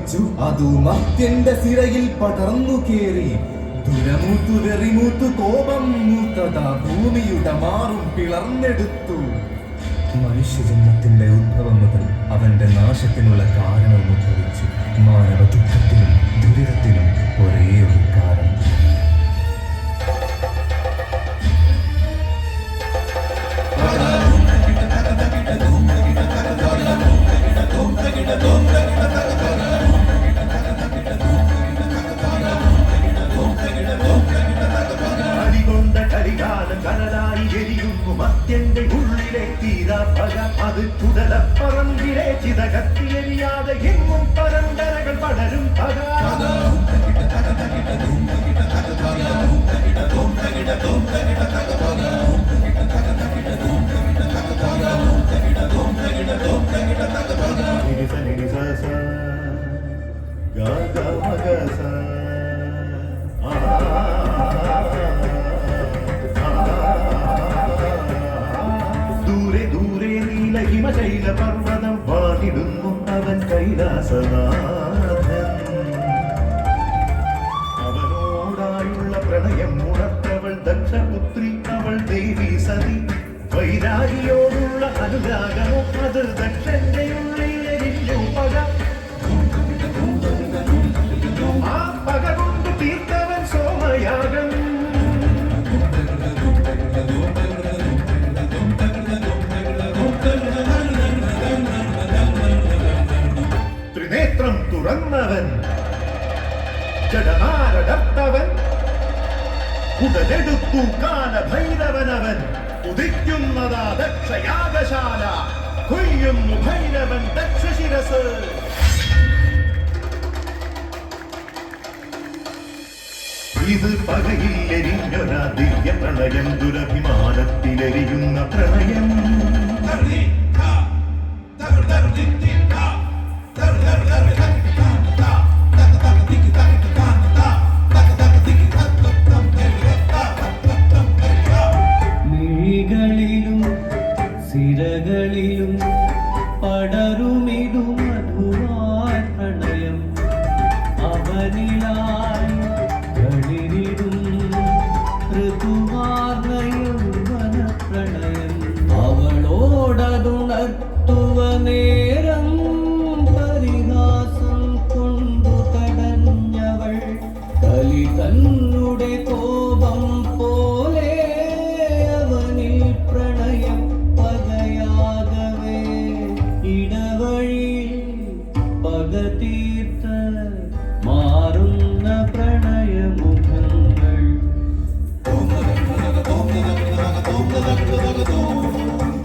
ഒളിച്ചു അതു മർത്യന്റെ സിരയിൽ പടർന്നു കേറി. ദുരമൂത്തു വെറിമൂത്തു കോപം മൂത്തതാ ഭൂമിയുടെ മാറും പിളർന്നെടുത്തു. മനുഷ്യജന്മത്തിന്റെ ഉദ്ഭവം മുതൽ അവന്റെ നാശത്തിനുള്ള കാരണവും ഉദ്ഭവിച്ചു. മാനവ ദുഃഖത്തിനും ദുരിതത്തിനും ഒരേ ഒരു കാരണം. അടികൊണ്ട കരികാലം കനലായി എരിയുന്നു മത്യന്റെ ഉള്ളിലെ തീരാപ്പക. അത് ചുടലപ്പറമ്പിലെ ചിതകത്തിയെരിയാതെ എങ്ങും പരമ്പരകൾ പടരും പക. ദൂരെ ദൂരെ നീല ഹിമശൈല പർവ്വതം വാണിടുന്നു അവൻ കൈലാസനാഥൻ. അവനോടായുള്ള പ്രണയം ഉണർത്തവൾ ദക്ഷപുത്രി, അവൾ ദേവി സതി. വൈരാഗിയോടുള്ള അനുരാഗമോ അത് ദക്ഷന്റെ ഉള്ളിലെരിഞ്ഞു പക. ആ പക കൊണ്ട് തീർത്തവൻ സോമയാഗം. ത്രിനേത്രം തുറന്നവൻ, ജഡമാരടർത്തവൻ, ഉടലെടുത്തു കാലഭൈരവനവൻ. ഉദിക്കുന്നതാ ദക്ഷയാഗശാല, കൊയ്യുന്നു ഭൈരവൻ ദക്ഷശിരസ്. ഇത് പകയിലെരിഞ്ഞൊരാ ദിവ്യ പ്രണയം, ദുരഭിമാനത്തിലെരിയുന്ന പ്രണയം. മിഴികളിലും സിരകളിലും പടരുമിടും മധുവായ പ്രണയം. അവനിലായി കളിരിടും ഋതുവാർന്ന യൗവന പ്രണയം. അവളോടതുണർത്തുവ നേരം പരിഹാസം കൊണ്ടു തടഞ്ഞവൾ. കലി തന്നുടെ കോപം പോലെ അവനിൽ പ്രണയം പകയാകവേ. ഇടവഴിയിൽ പക തീർത്ത മാറുന്ന പ്രണയമുഖങ്ങൾ.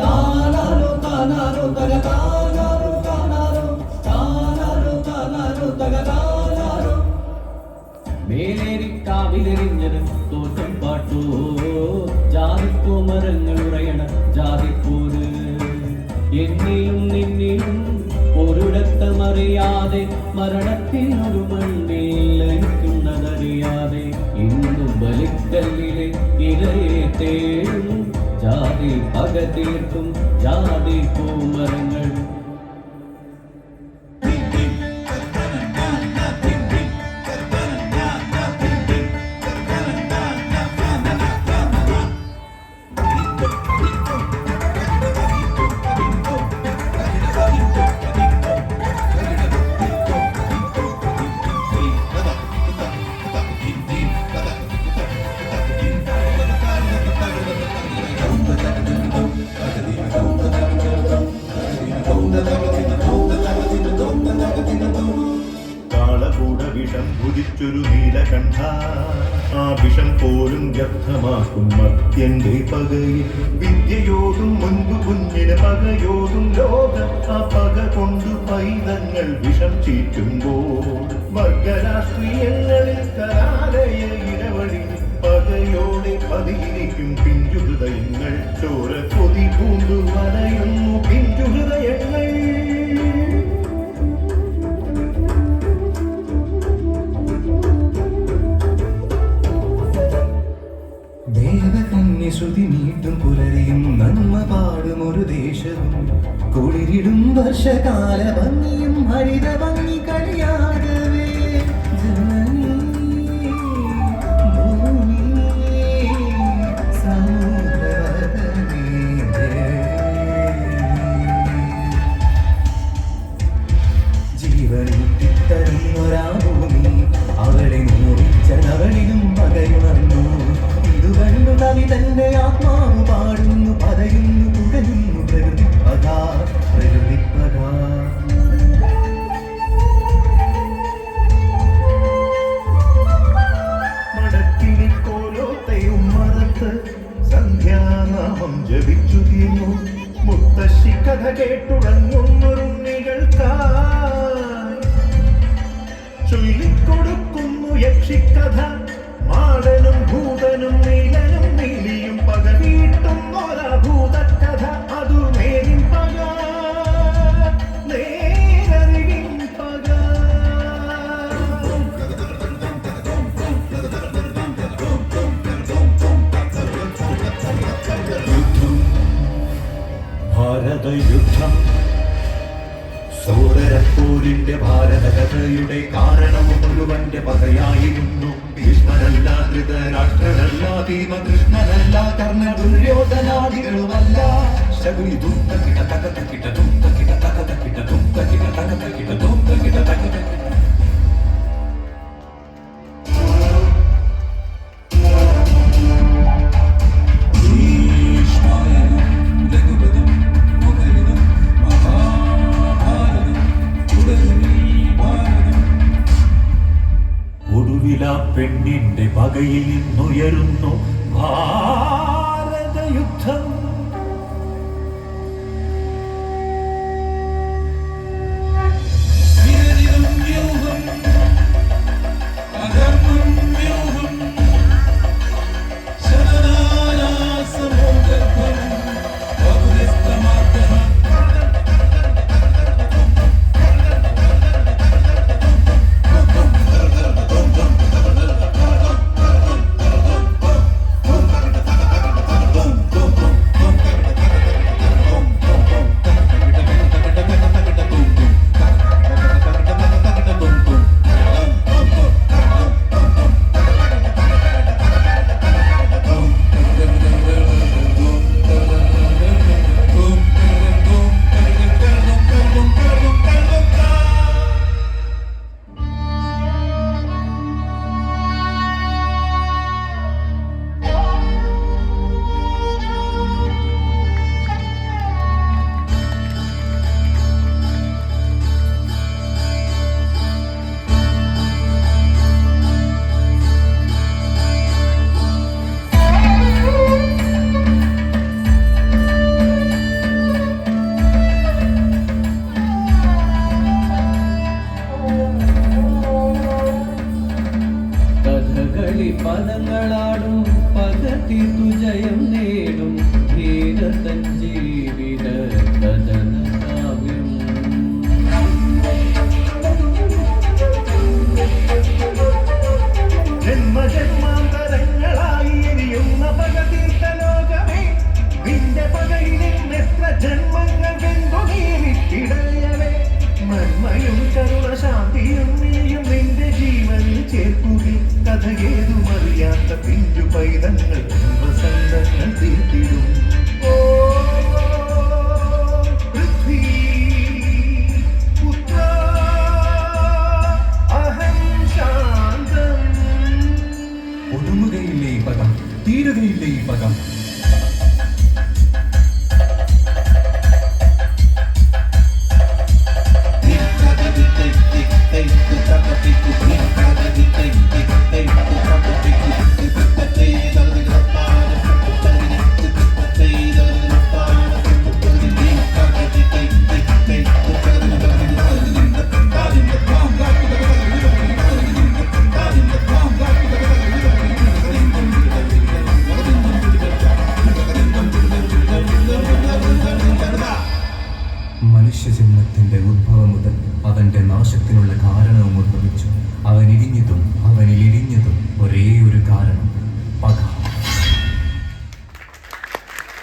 താനാരോ താനാരോ തക താനാരോ താനാരോ താനാരോ താനാരോ തക താനാരോ. മേലേരിക്കാവിലെറിഞ്ഞത് തോറ്റം പാട്ടോ, ജാതിക്കോ മരങ്ങൾ ഉറയണ ജാതിപ്പോര്. എന്നിലും നിന്നിലും ഒരിടത്തമറിയാതെ മരണത്തിനൊരു മണ്ണിൽ ലയിക്കുന്നതറിയാതെ ഇന്നും ബലിക്കല്ലിലെ ഇരയെ തേടും. ജാതി പക തീർക്കും ജാതി പൂമരങ്ങൾ. കാളകൂട വിഷം ഭുജിച്ചൊരു നീലകണ്ഠ, ആ വിഷം പോലും വ്യർത്ഥമാക്കും മത്യന്റെ പകയിൽ. വിദ്യയോടും മുൻപ് കുഞ്ഞിന് പകയോടും ലോകം. ആ പക കൊണ്ടു പൈതങ്ങൾ വിഷം ചീറ്റുമ്പോൾ വർഗരാഷ്ട്രീയങ്ങളിൽ കലാലയ ഇടവഴി പകയോടെ പതിയിരിക്കും പിഞ്ചുഹൃദയങ്ങൾ. ചോര കൊതി പൂണ്ടു വലയുന്നു പിഞ്ചുഹൃദയങ്ങൾ. ശ്രുതി നീട്ടും പുലരിയും നന്മ പാടും ഒരു ദേശവും കുളിരിടും വർഷകാല ഭംഗിയും ഹരിത ഭംഗി കളിയാ. ജീവനൂറ്റിത്തരുന്നൊരാ ഭൂമി അവളെ മോഹിച്ചവളിലും പകയുണർന്നു. ഇതു കണ്ടു നവി തന്റെ ആത്മാവ് പാടുന്നു, പതയുന്നു, തുഴയുന്നു പ്രകൃതിപ്പക പ്രകൃതിപ്പക. മടക്കിനിക്കോലോത്തയും മറത്ത് സന്ധ്യാനാമം ജപിച്ചു തീർന്നു. മുത്തശ്ശി കഥ കേട്ടുടങ്ങുന്നൊരുണ്ണികൾക്കായി ചൊല്ലിക്കൊടുക്കുന്നു യക്ഷിക്കഥ. മാടനും ഭൂതനും നീലനും നീലിയും പക വീട്ടുന്നൊരാ ഭൂതക്കഥ. അതു നേരിൻ പക, നേരറിവിൻ പക. ഭാരതയുദ്ധം സോദരപ്പോരിന്റെ ഭാരതകഥയുടെ കാരണവും മുഴുവന്റെ പകയായിരുന്നു. ഭീഷ്മനല്ല, ധൃതരാഷ്ട്രനല്ല, ഭീമകൃഷ്ണനല്ല, കർണ ദുര്യോധനാദികളുമല്ല. ശകുനി ദുംതകിട തകതകിട ദുംതകിട തകതകിട ദുംതകിട തകതകിട ദുംതകിട തകതകിട. പെണ്ണിന്റെ പകയിൽ നിന്നുയരുന്നു ഭാരതയുദ്ധം. പദങ്ങളാടും പദത്തിതു ജയം നേടും ധീരതൻ ജീവിത കഥന കാവ്യം. ജന്മജന്മാന്തരങ്ങളായി എരിയുന്ന പകതീർത്ത ലോകമേ, നിന്റെ പകയിൽ എത്ര ജന്മങ്ങൾ വെന്തു നീറിക്കിടയവേ. നന്മയും കരുണശാന്തിയും നീയും നിന്റെ ജീവനിൽ ചേർക്കുകയും കഥയേതുമറിയാത്ത പിഞ്ചു പൈതങ്ങൾ സന്തങ്ങൾ തീർത്തിടും. ഓ പൃഥ്വി പുത്ര അഹം ശാന്തം. ഒടുങ്ങുകയില്ലേ ഈ പദം, തീരുകയില്ലേ ഈ പദം. മനുഷ്യജന്മത്തിന്റെ ഉദ്ഭവം മുതൽ അവന്റെ നാശത്തിനുള്ള കാരണവും ഉദ്ഭവിച്ചു.